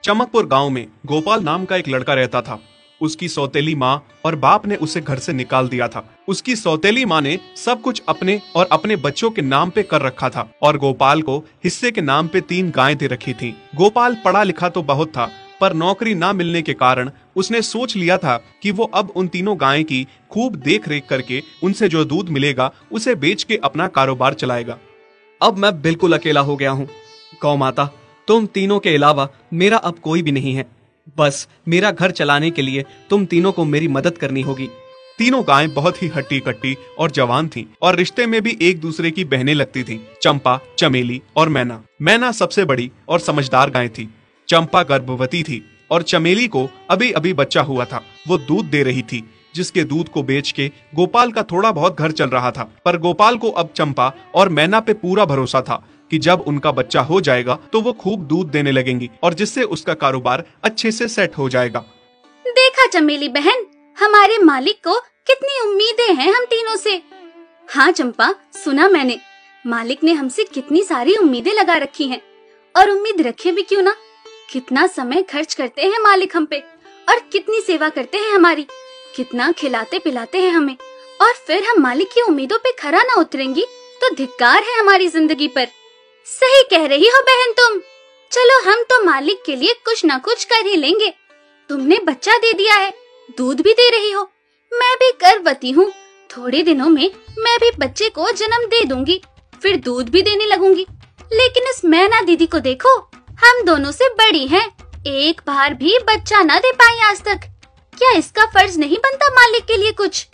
चमकपुर गांव में गोपाल नाम का एक लड़का रहता था। उसकी सौतेली माँ और बाप ने उसे घर से निकाल दिया था। उसकी सौतेली माँ ने सब कुछ अपने और अपने बच्चों के नाम पे कर रखा था और गोपाल को हिस्से के नाम पे 3 गायें दे रखी थी। गोपाल पढ़ा लिखा तो बहुत था, पर नौकरी ना मिलने के कारण उसने सोच लिया था कि वो अब उन तीनों गायें की खूब देख रेख करके उनसे जो दूध मिलेगा उसे बेच के अपना कारोबार चलाएगा। अब मैं बिल्कुल अकेला हो गया हूँ। गौ माता, तुम तीनों के अलावा मेरा अब कोई भी नहीं है। बस मेरा घर चलाने के लिए तुम तीनों को मेरी मदद करनी होगी। तीनों गायें बहुत ही हट्टी कट्टी और जवान थीं और रिश्ते में भी एक दूसरे की बहनें लगती थीं। चंपा, चमेली और मैना। मैना सबसे बड़ी और समझदार गाय थी। चंपा गर्भवती थी और चमेली को अभी अभी बच्चा हुआ था। वो दूध दे रही थी, जिसके दूध को बेच के गोपाल का थोड़ा बहुत घर चल रहा था। पर गोपाल को अब चंपा और मैना पे पूरा भरोसा था कि जब उनका बच्चा हो जाएगा तो वो खूब दूध देने लगेंगी और जिससे उसका कारोबार अच्छे से सेट हो जाएगा। देखा चमेली बहन, हमारे मालिक को कितनी उम्मीदें हैं हम तीनों से। हाँ चंपा, सुना मैंने, मालिक ने हमसे कितनी सारी उम्मीदें लगा रखी हैं। और उम्मीद रखे भी क्यों ना, कितना समय खर्च करते हैं मालिक हम पे और कितनी सेवा करते हैं हमारी, कितना खिलाते पिलाते हैं हमें। और फिर हम मालिक की उम्मीदों पे खरा ना उतरेंगी तो धिक्कार है हमारी जिंदगी पर। सही कह रही हो बहन तुम। चलो हम तो मालिक के लिए कुछ ना कुछ कर ही लेंगे। तुमने बच्चा दे दिया है, दूध भी दे रही हो, मैं भी गर्भवती हूँ। थोड़े दिनों में मैं भी बच्चे को जन्म दे दूंगी, फिर दूध भी देने लगूंगी। लेकिन इस मैना दीदी को देखो, हम दोनों से बड़ी हैं, एक बार भी बच्चा ना दे पाई आज तक। क्या इसका फर्ज नहीं बनता मालिक के लिए कुछ?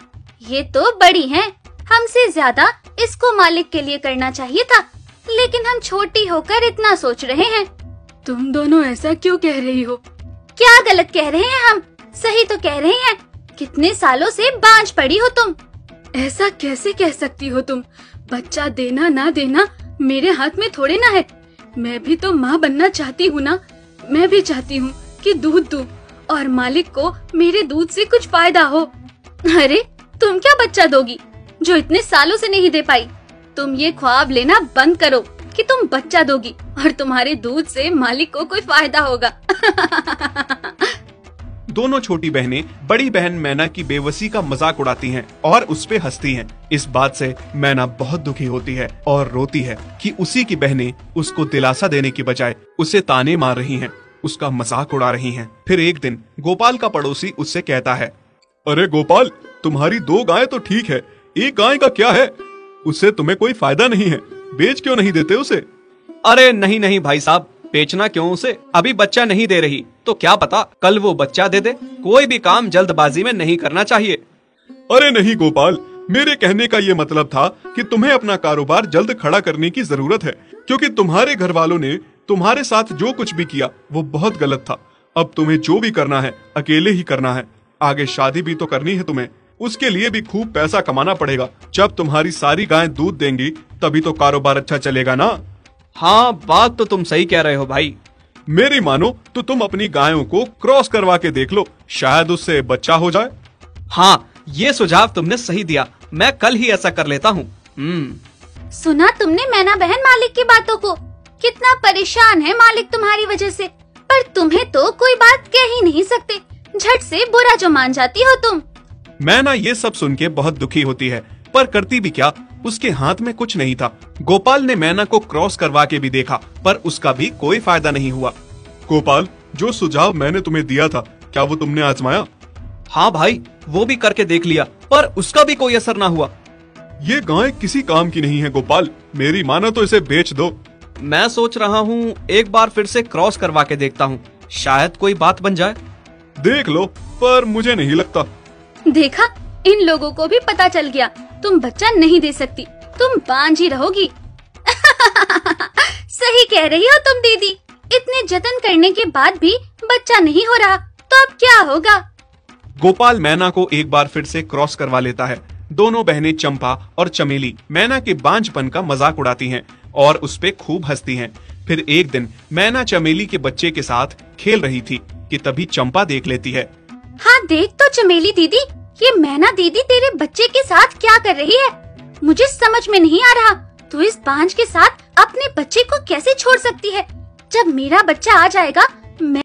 ये तो बड़ी हैं, हमसे ज्यादा इसको मालिक के लिए करना चाहिए था, लेकिन हम छोटी होकर इतना सोच रहे हैं। तुम दोनों ऐसा क्यों कह रही हो? क्या गलत कह रहे हैं हम? सही तो कह रहे हैं। कितने सालों से बांझ पड़ी हो तुम। ऐसा कैसे कह सकती हो तुम? बच्चा देना ना देना मेरे हाथ में थोड़े ना है। मैं भी तो माँ बनना चाहती हूँ ना। मैं भी चाहती हूँ कि दूध दूँ और मालिक को मेरे दूध से कुछ फायदा हो। अरे तुम क्या बच्चा दोगी जो इतने सालों से नहीं दे पाई? तुम ये ख्वाब लेना बंद करो कि तुम बच्चा दोगी और तुम्हारे दूध से मालिक को कोई फायदा होगा। दोनों छोटी बहनें बड़ी बहन मैना की बेबसी का मजाक उड़ाती हैं और उस पे हंसती हैं। इस बात से मैना बहुत दुखी होती है और रोती है कि उसी की बहनें उसको दिलासा देने की बजाय उसे ताने मार रही हैं, उसका मजाक उड़ा रही हैं। फिर एक दिन गोपाल का पड़ोसी उससे कहता है, अरे गोपाल, तुम्हारी 2 गायें तो ठीक है, एक गाय का क्या है? उससे तुम्हें कोई फायदा नहीं है, बेच क्यों नहीं देते उसे? अरे नहीं नहीं भाई साहब, बेचना क्यों उसे? अभी बच्चा नहीं दे रही तो क्या पता कल वो बच्चा दे दे। कोई भी काम जल्दबाजी में नहीं करना चाहिए। अरे नहीं गोपाल, मेरे कहने का ये मतलब था कि तुम्हें अपना कारोबार जल्द खड़ा करने की जरूरत है, क्योंकि तुम्हारे घर वालों ने तुम्हारे साथ जो कुछ भी किया वो बहुत गलत था। अब तुम्हें जो भी करना है अकेले ही करना है। आगे शादी भी तो करनी है तुम्हें, उसके लिए भी खूब पैसा कमाना पड़ेगा। जब तुम्हारी सारी गायें दूध देंगी तभी तो कारोबार अच्छा चलेगा ना। हाँ, बात तो तुम सही कह रहे हो भाई। मेरी मानो तो तुम अपनी गायों को क्रॉस करवा के देख लो, शायद उससे बच्चा हो जाए। हाँ, ये सुझाव तुमने सही दिया, मैं कल ही ऐसा कर लेता हूँ। सुना तुमने मैना बहन मालिक की बातों को? कितना परेशान है मालिक तुम्हारी वजह से, पर तुम्हें तो कोई बात कह ही नहीं सकते। झट से बुरा जो मान जाती हो तुम। मैना ये सब सुन के बहुत दुखी होती है, पर करती भी क्या, उसके हाथ में कुछ नहीं था। गोपाल ने मैना को क्रॉस करवा के भी देखा, पर उसका भी कोई फायदा नहीं हुआ। गोपाल, जो सुझाव मैंने तुम्हें दिया था, क्या वो तुमने आजमाया? हाँ भाई, वो भी करके देख लिया, पर उसका भी कोई असर ना हुआ। ये गाय किसी काम की नहीं है गोपाल, मेरी मानो तो इसे बेच दो। मैं सोच रहा हूँ एक बार फिर से क्रॉस करवा के देखता हूँ, शायद कोई बात बन जाए। देख लो, पर मुझे नहीं लगता। देखा, इन लोगों को भी पता चल गया, तुम बच्चा नहीं दे सकती, तुम बांझ ही रहोगी। सही कह रही हो तुम दीदी, इतने जतन करने के बाद भी बच्चा नहीं हो रहा तो अब क्या होगा? गोपाल मैना को एक बार फिर से क्रॉस करवा लेता है। दोनों बहनें चंपा और चमेली मैना के बांझपन का मजाक उड़ाती हैं और उस पे खूब हंसती हैं। फिर एक दिन मैना चमेली के बच्चे के साथ खेल रही थी कि तभी चंपा देख लेती है। हाँ देख तो चमेली दीदी, ये मैना दीदी तेरे बच्चे के साथ क्या कर रही है? मुझे समझ में नहीं आ रहा, तू इस बांझ के साथ अपने बच्चे को कैसे छोड़ सकती है? जब मेरा बच्चा आ जाएगा मैं